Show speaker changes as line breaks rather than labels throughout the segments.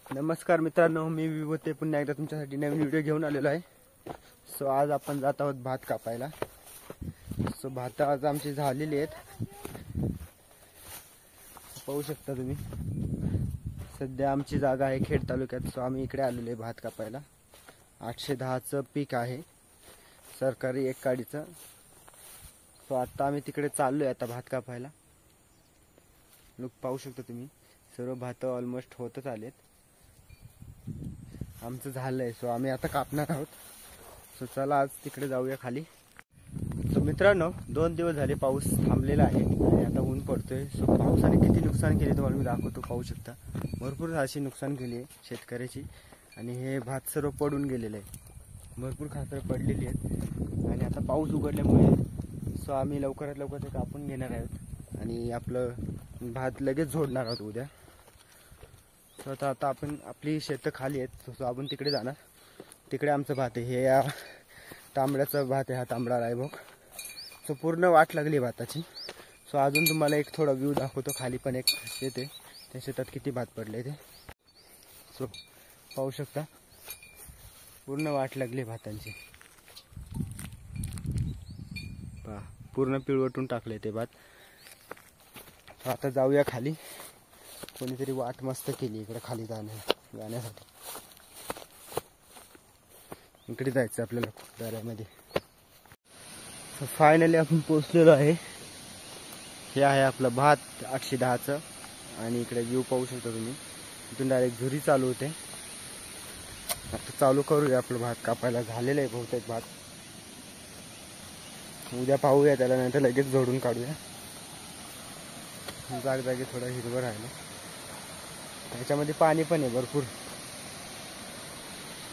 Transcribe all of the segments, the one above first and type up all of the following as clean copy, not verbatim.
नमस्कार मित्रांनो, मी विभूते पुन्हा एकदा तुमच्यासाठी नवीन व्हिडिओ घेऊन आलेलो आहे। सो आज आपण जात आहोत भात कापायला। सो भात आज आमची झालेली आहेत, पाहू शकता तुम्ही। सध्या आमची जागा आहे खेड तालुक्यात। सो आम्ही इकडे आलेलो आहे भात कापायला। 810चं पीक आहे, सरकारी एक काडीचं। सो आता आम्ही तिकडे चाललोय आता भात कापायला। लोक पाहू शकता तुम्ही, सर्व भात ऑलमोस्ट होतच आलेत। आमचं झालंय, सो आम्ही आता कापणार आहोत। सो चला आज तिकडे जाऊया खाली। सो मित्रांनो, 2 दिवस झाले पाऊस थांबलेला आहे आणि आता ऊन पडतोय। सो पावसाने किती नुकसान केले तुम्हाला मी दाखवतो, पाहू शकता। भरपूर अशी नुकसान केली आहे शेतकऱ्याची आणि हे भात सर्व पडून गेलेलं आहे। भरपूर खासर पडलेली आहेत आणि आता पाऊस उघडल्यामुळे सो आम्ही लवकरात लवकर ते कापून घेणार आहोत आणि आपलं भात लगेच झोडणार आहोत उद्या। तर आता आपण आपली शेतं खाली आहेत, सो आपण तिकडे जाणार। तिकडे आमचं भात आहे, हे या तांबड्याचा भात आहे, हा तांबडा रायभोग। सो पूर्ण वाट लागली भाताची। सो अजून तुम्हाला एक थोडा व्ह्यू दाखवतो। खाली पण एक शेत आहे, त्या शेतात किती भात पडले ते सो पाहू शकता। पूर्ण वाट लागली भातांची, पहा पूर्ण पिळवटून टाकले ते भात। आता जाऊया खाली। कोणीतरी वाट मस्त केली इकडे खाली जाण्यासाठी। इकडे जायचं आपल्याला दऱ्यामध्ये। तर फायनली आपण पोहोचलेलो आहे। हे आहे आपलं भात 810चं आणि इकडे व्ह्यू पाहू शकता तुम्ही। इथून डायरेक्ट झुरी चालू होते। आता चालू करूया आपलं भात कापायला। झालेलं आहे बहुतेक भात, उद्या पाहूया त्याला, नंतर लगेच जोडून काढूया। जागी थोडं हिरवं राहिलं, त्याच्यामध्ये पाणी पण आहे भरपूर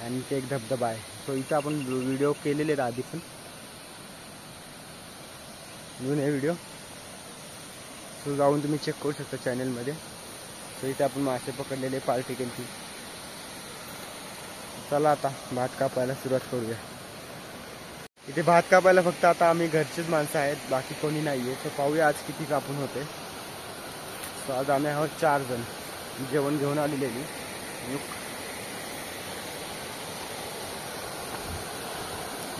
आणि ते एक धबधबा आहे। सो इथं आपण व्हिडिओ केलेले आहेत आधी पण, जुने व्हिडिओ। सो जाऊन तुम्ही चेक करू शकता चॅनलमध्ये। सो इथे आपण मासे पकडलेले, पार्टी केली। चला आता भात कापायला सुरुवात करूया। इथे भात कापायला फक्त आता आम्ही घरचेच माणसं आहेत, बाकी कोणी नाही आहे। सो पाहूया आज किती कापून होते। सो आज आम्ही आहोत 4 जण, जेवण घेऊन आलेले मी।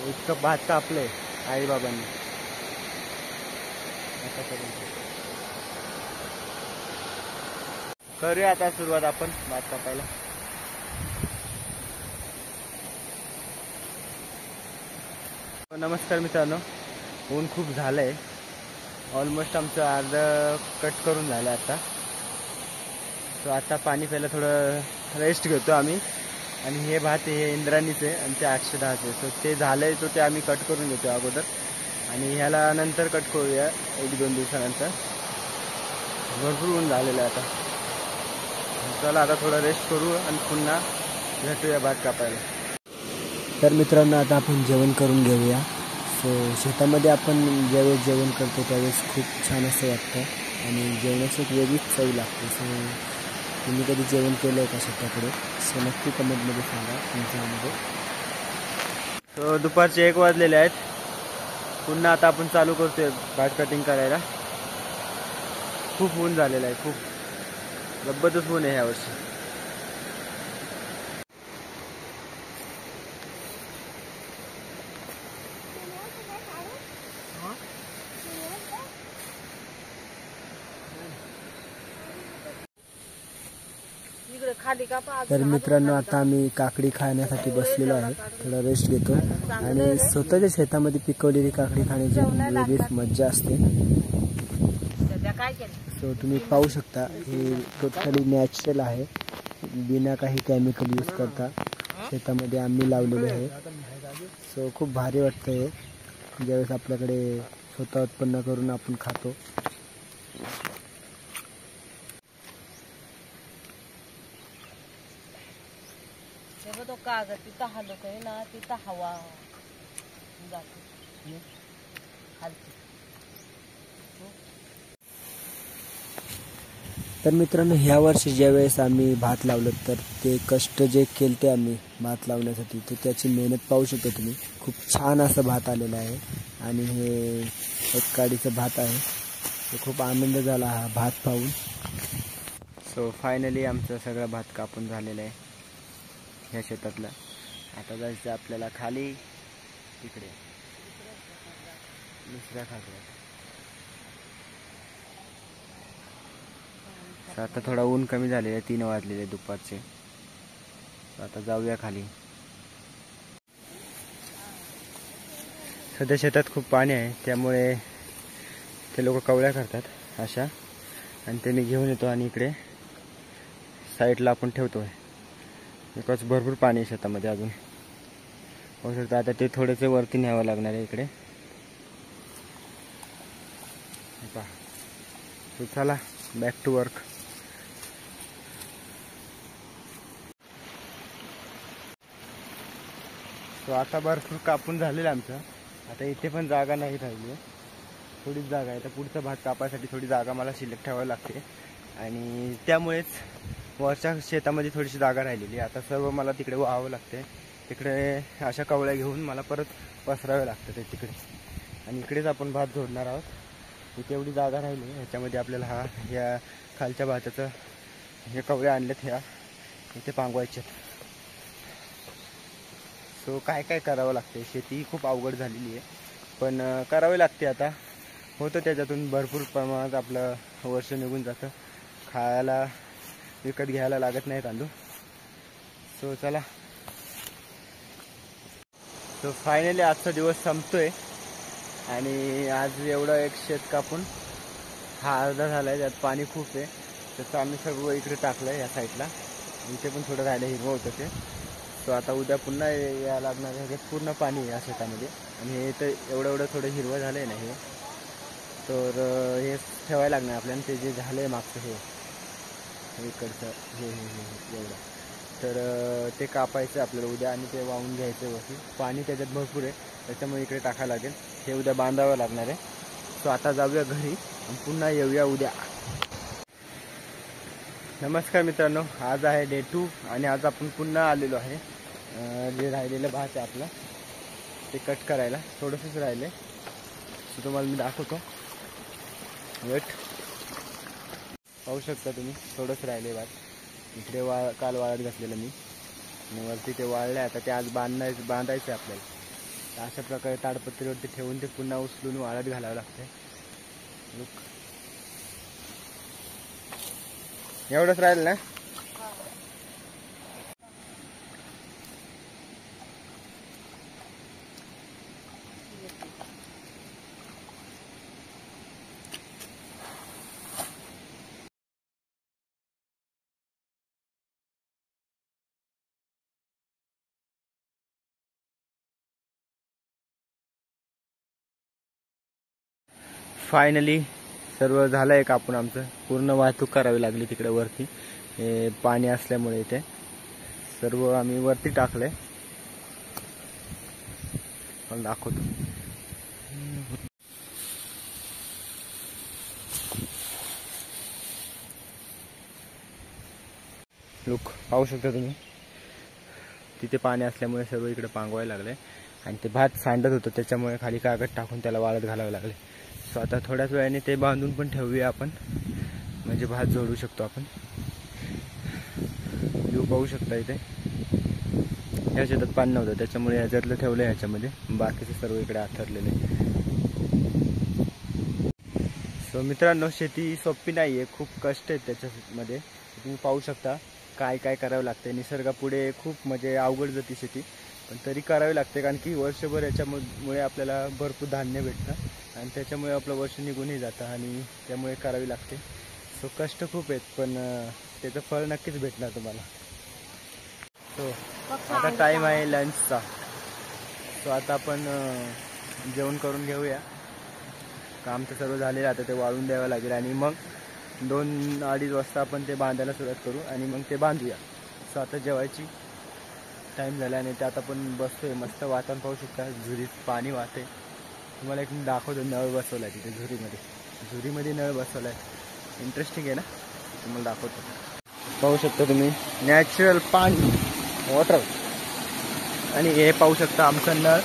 इतकं भात कापलंय आई बाबांनी आतापर्यंत। करूया आता सुरुवात आपण भात कापायला। नमस्कार मित्रांनो, ऊन खूप झालंय। ऑलमोस्ट आमचं अर्ध कट करून झालं आता। सो आता पाणी प्यायला थोडं रेस्ट घेतो आम्ही। आणि हे भात हे इंद्रायणीचे आणि ते 810चे। सो ते झालंय, तो ते आम्ही कट करून घेतो अगोदर आणि ह्याला नंतर कट करूया 1-2 दिवसानंतर। भरपूर ऊन झालेलं आहे आता। चला आता थोडं रेस्ट करू आणि पुन्हा भेटूया भात कापायला। तर मित्रांनो, आता आपण जेवण करून घेऊया। सो शेतामध्ये आपण ज्यावेळेस जेवण करतो त्यावेळेस खूप छान असं वाटतं आणि जेवणाची एक वेगळीच चव लागते। सो तुम्ही कधी जेवण केलं आहे का शेताकडे? सो नक्की कमेंटमध्ये सांगा तुमच्यामध्ये। सो दुपारचे 1 वाजलेले आहेत। पुन्हा आता आपण चालू करतोय भात कटिंग करायला। खूप ऊन झालेलं आहे, खूप जबरदस्त ऊन आहे यावर्षी। तर मित्रांनो, आता आम्ही काकडी खाण्यासाठी बसलेलो आहे। थोडा रेस्ट घेतो आणि स्वतःच्या शेतामध्ये पिकवलेली काकडी खाण्याची वेगळीच मज्जा असते। सो तुम्ही पाहू शकता, हे टोटली नॅचरल आहे, बिना काही केमिकल यूज करता शेतामध्ये आम्ही लावलेले आहे। सो खूप भारी वाटतं हे, ज्यावेळेस आपल्याकडे स्वतः उत्पन्न करून आपण खातो।
तो कागद तिथं हलत आहे ना, तिथं हवा जाते खालती।
तर मित्रांनो, ह्या वर्षी ज्यावेळेस आम्ही भात लावलं तर ते कष्ट जे केलते आम्ही भात लावण्यासाठी, तर त्याची मेहनत पाहू शकता तुम्ही। खूप छान असं भात आलेलं आहे आणि हे एक काडीचं भात आहे। खूप आनंद झाला हा भात पाहून। सो फायनली आमचं सगळं भात कापून झालेलं आहे ह्या शेतातलं. आता जायचं आपल्याला खाली तिकडे दुसऱ्या खाली. आता थोडा ऊन कमी झालेला आहे, 3 वाजलेले दुपारचे. आता जाऊया खाली. सध्या शेतात खूप पाणी आहे त्यामुळे ते लोक कवड्या करतात अशा, आणि ते मी घेऊन येतो आणि इकडे साईडला आपण ठेवतो आहे. बिकॉज भरपूर पाणी आहे शेतामध्ये अजून. होऊ शकतं आता ते थोडेसे वरती न्यावं लागणार आहे इकडे. पहा. तो चला बॅक टू वर्क. तो आता भरपूर कापून झालेलं आमचं. आता इथे पण जागा नाही राहिली, थोडीच जागा आहे. तर पुढचा भात कापायसाठी थोडी जागा मला शिल्लक ठेवावी लागते आणि त्यामुळेच वरच्या शेतामध्ये थोडीशी जागा राहिलेली. आता सर्व मला तिकडे व्हावं लागते. तिकडे अशा कवळ्या घेऊन मला परत पसरावे लागतं ते तिकडे, आणि इकडेच आपण भात जोडणार आहोत. इथे एवढी जागा राहिली, ह्याच्यामध्ये आपल्याला या खालच्या भाताचं हे कवळ्या आणलेत ह्या इथे पांगवायचे. सो काय काय करावं लागते. शेती खूप अवघड झालेली आहे, पण करावी लागते. आता होतं त्याच्यातून भरपूर प्रमाणात आपलं वर्ष निघून जातं. खायला विकत घ्यायला लागत नाही तांदूळ. सो चला. सो फायनली आजचा दिवस संपतोय आणि आज एवढं एक शेत कापून हा अर्धा झाला आहे. त्यात पाणी खूप आहे, त्याचं आम्ही सर्व इकडे टाकलं आहे या साईडला. इथे पण थोडं राहिलं हिरवं होतं ते. सो आता उद्या पुन्हा यायला लागणार आहे. पूर्ण पाणी आहे या शेतामध्ये, आणि हे तर एवढं थोडं हिरवं झालं आहे ना हे, तर हे ठेवायला लागणार आपल्याला. ते जे झालं आहे मागचं हे इकडचं हे एवढं, तर ते कापायचं आपल्याला उद्या आणि ते वाहून घ्यायचं वरती. पाणी त्याच्यात भरपूर आहे त्याच्यामुळे इकडे टाकायला लागेल. हे उद्या बांधावं लागणार आहे. सो आता जाऊया घरी आणि पुन्हा येऊया उद्या. नमस्कार मित्रांनो, आज आहे डे 2 आणि आज आपण पुन्हा आलेलो आहे. जे राहिलेलं भात आहे आपलं ते कट करायला. थोडंसंच राहिले, सो तुम्हाला मी दाखवतो. वेट, पाहू शकता तुम्ही, थोडंच राहिले भात. इकडे काल वाळत घातलेलं मी, आणि वरती ते वाळलं. आता ते आज बांधायचं आहे आपल्याला. तर अशा प्रकारे ताडपत्रीवरती ठेवून ते पुन्हा उचलून वाळत घालावं लागतं. एवढंच राहिलं ना. फायनली सर्व झालं आहे कापून. आमचं पूर्ण वाहतूक करावी लागली तिकडे वरती, हे पाणी असल्यामुळे. इथे सर्व आम्ही वरती टाकलंय, पण दाखवतो. लुक पाहू शकता तुम्ही, तिथे पाणी असल्यामुळे सर्व इकडे पांगवायला लागले. आणि ते भात सांडत होतं त्याच्यामुळे खाली कागद टाकून त्याला वाळत घालावे लागले. सो आता थोड्याच वेळाने ते बांधून पण ठेवूया आपण, म्हणजे भात जोडू शकतो आपण. व्ह्यू पाहू शकता इथे. ह्या शेतात पाणी नव्हतं त्याच्यामुळे ह्याच्यातलं ठेवलं आहे ह्याच्यामध्ये, बाकीचे सर्व इकडे आथरलेले. सो मित्रांनो, शेती सोपी नाही आहे, खूप कष्ट आहेत त्याच्यामध्ये. तुम्ही पाहू शकता काय काय करावं लागतं. निसर्गापुढे खूप म्हणजे अवघड जाते शेती, पण तरी करावी लागते. कारण की वर्षभर याच्यामुळे आपल्याला भरपूर धान्य भेटतं आणि त्याच्यामुळे आपलं वर्ष निघूनही जातं, आणि त्यामुळे करावी लागते. सो कष्ट खूप आहेत, पण त्याचं फळ नक्कीच भेटणार तुम्हाला. सो आता टाईम आहे लंचचा. सो आता आपण जेवण करून घेऊया. काम तर सर्व झालेलं, आता ते वाळून द्यावं लागेल आणि मग 2-2:30 वाजता आपण ते बांधायला सुरुवात करू आणि मग ते बांधूया. सो आता जेवायची टाईम झाला आणि त्यात आपण बसतोय. मस्त वातावरण पाहू शकता, झुरीत पाणी वाहते. तुम्हाला एक दाखवतो, नळ बसवला आहे तिथे झुरीमध्ये नळ बसवला आहे. इंटरेस्टिंग आहे ना, तुम्हाला दाखवतो. पाहू शकता तुम्ही, नॅचरल पाणी, वॉटर. आणि हे पाहू शकता आमचं नळ,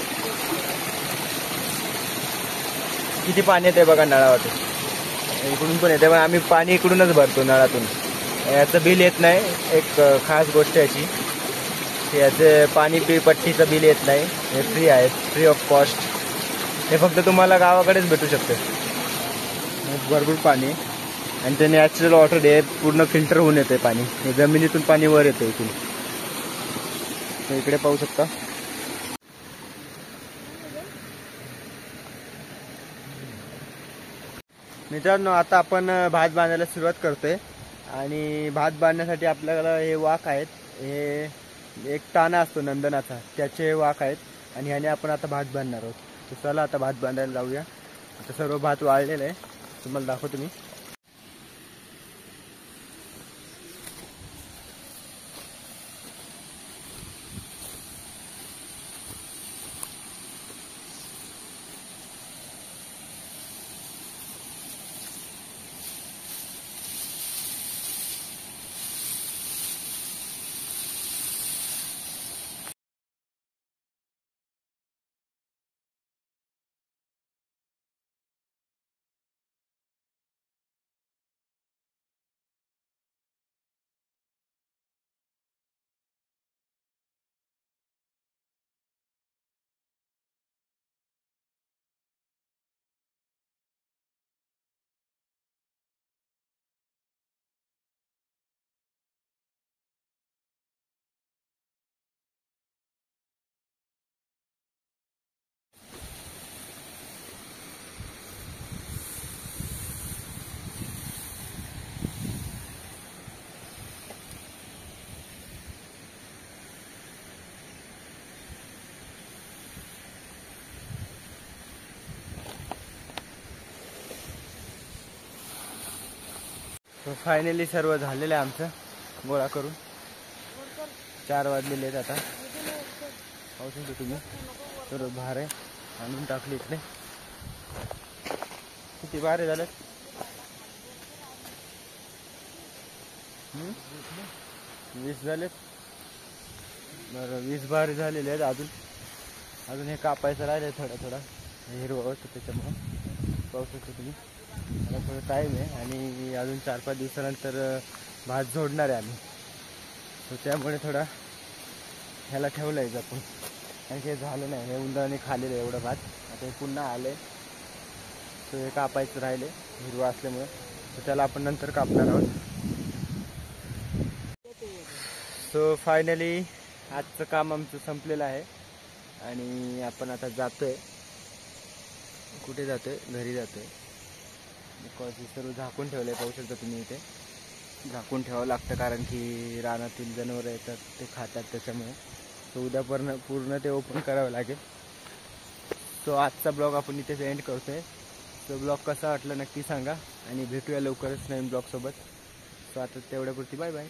किती पाणी येते बघा नळावरती. इकडून पण येते, पण आम्ही पाणी इकडूनच भरतो नळातून. याचं बिल येत नाही. एक खास गोष्ट याची, याचे पाणी पट्टीचं बिल येत नाही. हे फ्री आहे, फ्री ऑफ कॉस्ट. हे फक्त तुम्हाला गावाकडेच भेटू शकते. भरपूर पाणी आणि ते नॅचरल वॉटर आहे, पूर्ण फिल्टर होऊन येते पाणी. हे जमिनीतून पाणी वर येते इथून. तर इकडे पाहू शकता. मित्रांनो, आता आपण भात बांधायला सुरुवात करतोय. आणि भात बांधण्यासाठी आपल्याला हे वाक आहेत. हे एक ताना असतो नंदनाचा, त्याचे वाक आहेत. आणि ह्याने आपण आता भात बांधणार आहोत. तर चला आता भात बांधायला जाऊया. आता सर्व भात वाळलेलं आहे, तुम्हाला दाखवतो मी. फायनली सर्व झालेलं आहे आमचं गोळा करून. 4 वाजलेले आहेत आता. पाहू शकता तुम्ही, सर्व भार आहे आणून टाकली इकडे. किती भारे झालेत? 20 झालेत. बरं, 20 भारे झालेले आहेत. अजून हे कापायचं राहिलं थोडं हिरवं होतं त्याच्यामुळं. पाहू शकता तुम्ही. मला थोडं टाईम आहे आणि अजून 4-5 दिवसानंतर भात जोडणार आहे आम्ही. तर त्यामुळे थोडा ह्याला ठेवलं आहे जपून. आणि हे झालं नाही, हे उंदराने खाल्लेलं एवढं भात. आता हे पुन्हा आले, तर हे कापायचं राहिले हिरवं असल्यामुळे. तर त्याला आपण नंतर कापणार आहोत. सो फायनली आजचं काम आमचं संपलेलं आहे आणि आपण आता जातोय. कुठे जातोय? घरी जातोय. बिकॉज हे सर्व झाकून ठेवलं आहे, पाहू शकता तुम्ही. इथे झाकून ठेवावं लागतं कारण की रानातील जनावरं येतात, ते खातात त्याच्यामुळे. सो उद्या पूर्ण ते ओपन करावं लागेल. सो आजचा ब्लॉग आपण इथेच एंड करतोय. सो ब्लॉग कसा वाटला नक्की सांगा आणि भेटूया लवकरच नवीन ब्लॉगसोबत. सो आता तेवढ्यापुरती बाय बाय.